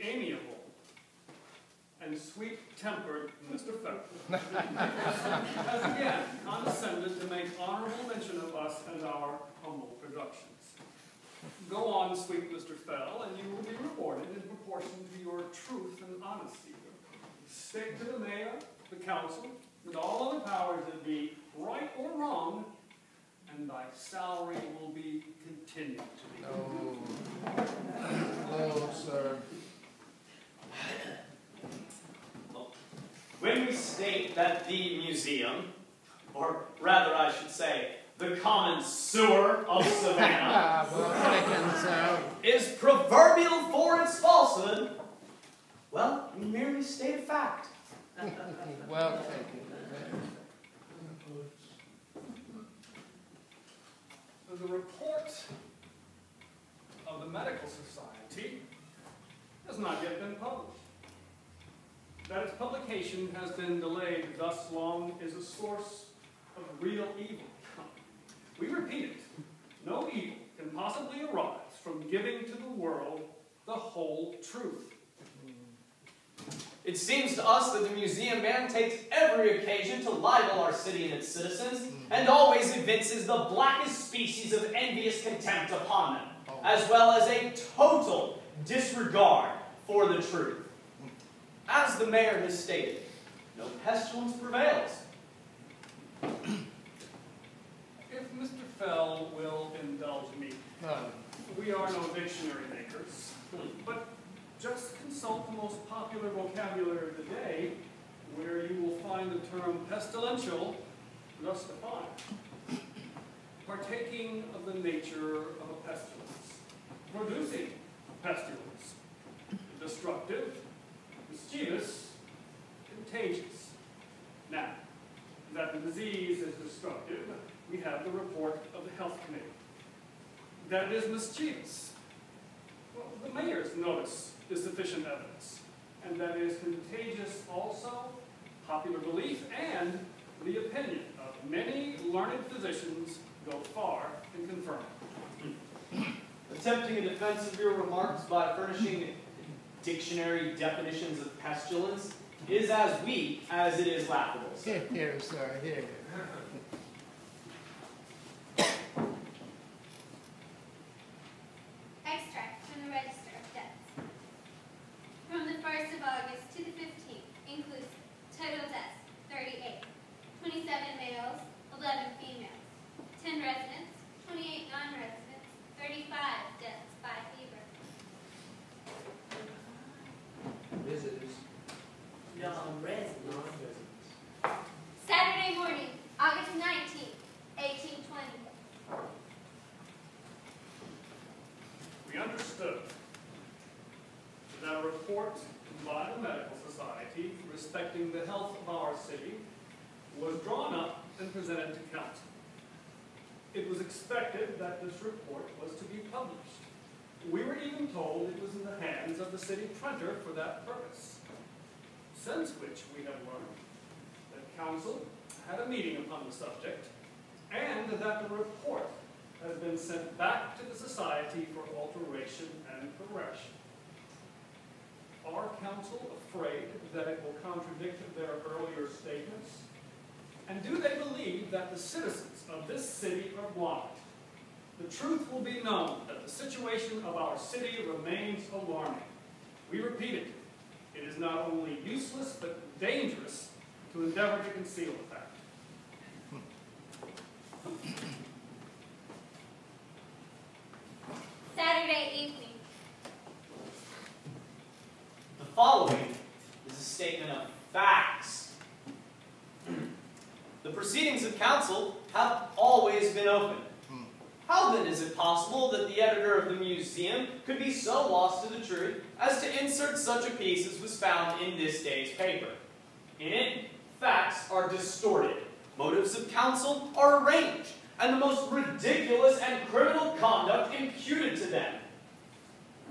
amiable and sweet-tempered Mr. Feather has again condescended to make honorable mention of us and our humble productions. Go on, sweet Mr. Fell, and you will be rewarded in proportion to your truth and honesty. State to the mayor, the council, and all other powers that be, right or wrong, and thy salary will be continued to be. No, sir. When we state that the museum, or rather I should say, the common sewer of Savannah, is proverbial for its falsehood, well, we merely state a fact. Well taken. The report of the Medical Society has not yet been published. That its publication has been delayed thus long is a source of real evil. We repeat it, no evil can possibly arise from giving to the world the whole truth. It seems to us that the museum man takes every occasion to libel our city and its citizens, and always evinces the blackest species of envious contempt upon them, as well as a total disregard for the truth. As the mayor has stated, no pestilence prevails. If Mr. Fell will indulge me, we are no dictionary makers, but just consult the most popular vocabulary of the day, where you will find the term pestilential thus defined. Partaking of the nature of a pestilence, producing pestilence, destructive, mischievous, contagious. Now, that the disease is destructive, we have the report of the Health Committee. That it is mischievous, well, the mayor's notice is sufficient evidence. And that it is contagious also, popular belief, and the opinion of many learned physicians go far in confirming. Attempting a defense of your remarks by furnishing dictionary definitions of pestilence is as weak as it is laughable. Here, sir, here. Extract from the Register of Deaths. From the 1st of August to the 15th, inclusive, total deaths, 38. 27 males, 11 females. 10 residents, 28 non-residents, 35 deaths by fever. Visitors. Non-residents. Saturday morning, August 19th, 1820. We understood that a report by the Medical Society respecting the health of our city was drawn up and presented to council. It was expected that this report was to be published. We were even told it was in the hands of the city printer for that purpose, since which we have learned that council had a meeting upon the subject, and that the report has been sent back to the society for alteration and correction. Are council afraid that it will contradict their earlier statements? And do they believe that the citizens of this city are blind? The truth will be known that the situation of our city remains alarming. We repeat it. It is not only useless but dangerous to endeavor to conceal the fact. Saturday evening. The following is a statement of facts. The proceedings of council have always been open. How then is it possible that the editor of the museum could be so lost to the truth as to insert such a piece as was found in this day's paper? In it, facts are distorted, motives of council are arranged, and the most ridiculous and criminal conduct imputed to them.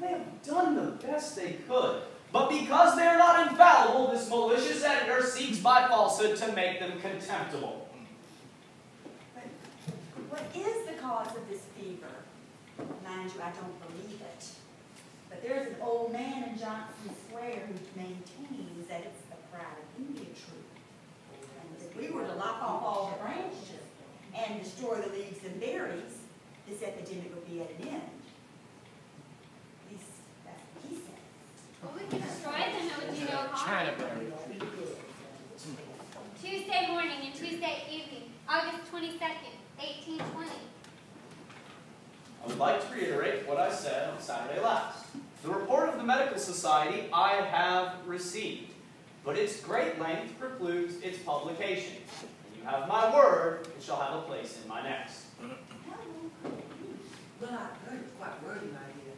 They have done the best they could, but because they are not infallible, this malicious editor seeks by falsehood to make them contemptible. What is the cause of this fever? Mind you, I don't believe it. But there's an old man in Johnson Square who maintains that it's the pride of Indian troop. And if we were to lock off all the branches and destroy the leaves and berries, this epidemic would be at an end. At least that's what he said. Well, we can destroy them, it would do no harm. China berry. Tuesday morning and Tuesday evening, August 22nd, 1820. I would like to reiterate what I said on Saturday last. The report of the Medical Society I have received, but its great length precludes its publication. And you have my word, it shall have a place in my next. Well, I heard it's quite worthy, my dear.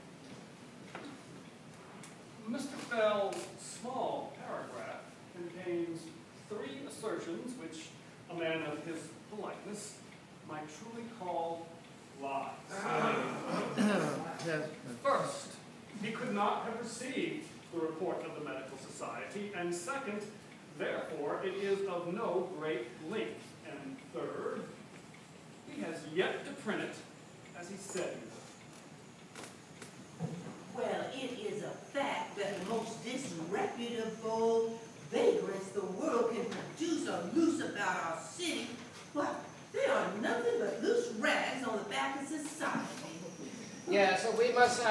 Mr. Fell's small paragraph contains 3 assertions which a man of his politeness might truly call lies. First, he could not have received the report of the Medical Society, and second, therefore, it is of no great length. And third, he has yet to print it as he said he would. Well, it is a fact that the most disreputable vagrants the world can produce are loose about our city. Well, they are nothing but loose rags on the back of society. Yeah, so we must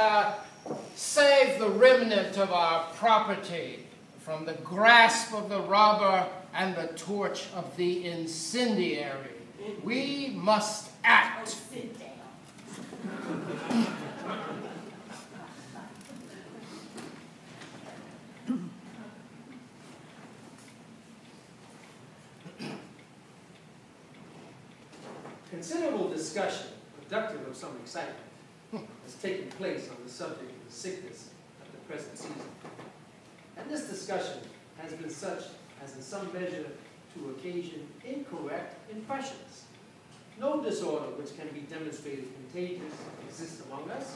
save the remnant of our property from the grasp of the robber and the torch of the incendiary. We must Oh, act. sit down. Considerable discussion, productive of some excitement, has taken place on the subject of the sickness at the present season. And this discussion has been such as in some measure to occasion incorrect impressions. No disorder which can be demonstrated contagious exists among us.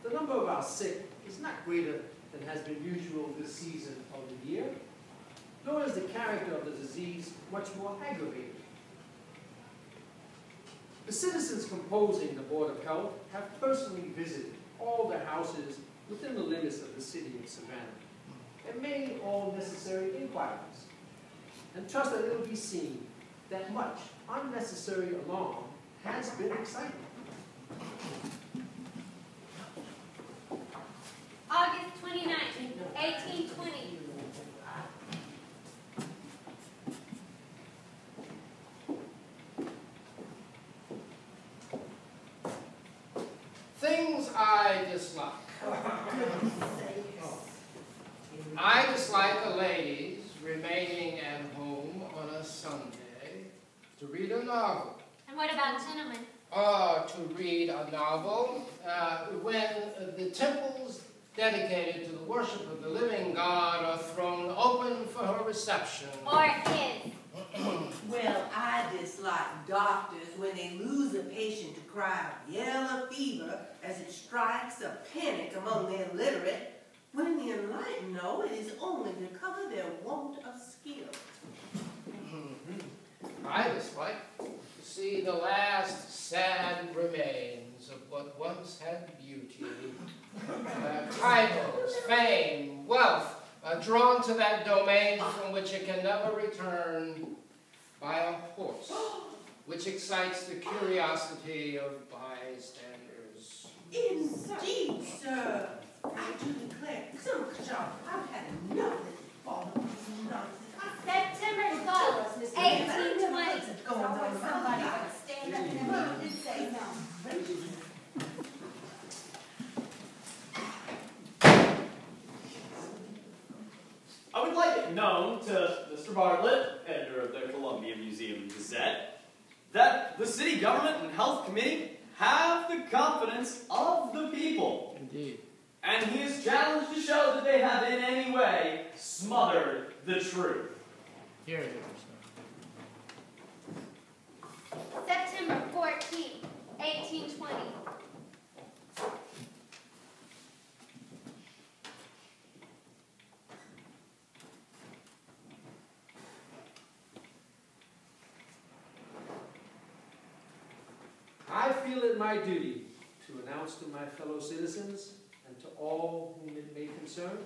The number of our sick is not greater than has been usual this season of the year, nor is the character of the disease much more aggravated. The citizens composing the Board of Health have personally visited all the houses within the limits of the city of Savannah and made all necessary inquiries, and trust that it will be seen that much unnecessary alarm has been excited. August 29th, 1820. Things I dislike. I dislike the ladies remaining at home on a Sunday to read a novel. And what about gentlemen? To read a novel when the temples dedicated to the worship of the living God are thrown open for her reception. Or his? Well, I dislike doctors when they lose a patient to cry of yellow fever as it strikes a panic among the illiterate, when the enlightened know it is only to cover their want of skill. I dislike to see the last sad remains of what once had beauty. Titles, fame, wealth, drawn to that domain from which it can never return by a horse, which excites the curiosity of bystanders. Indeed, sir. I do declare, some job, I've had enough of this fall of nonsense. September 12th, 1820. Somebody would stand up and say no. I would like it known to Mr. Bartlett, editor of the Columbia Museum Gazette, that the city government and health committee have the confidence of the people. Indeed. And he is challenged to show that they have in any way smothered the truth. Here it is. September 14th, 1820. I feel it my duty to announce to my fellow citizens and to all whom it may concern.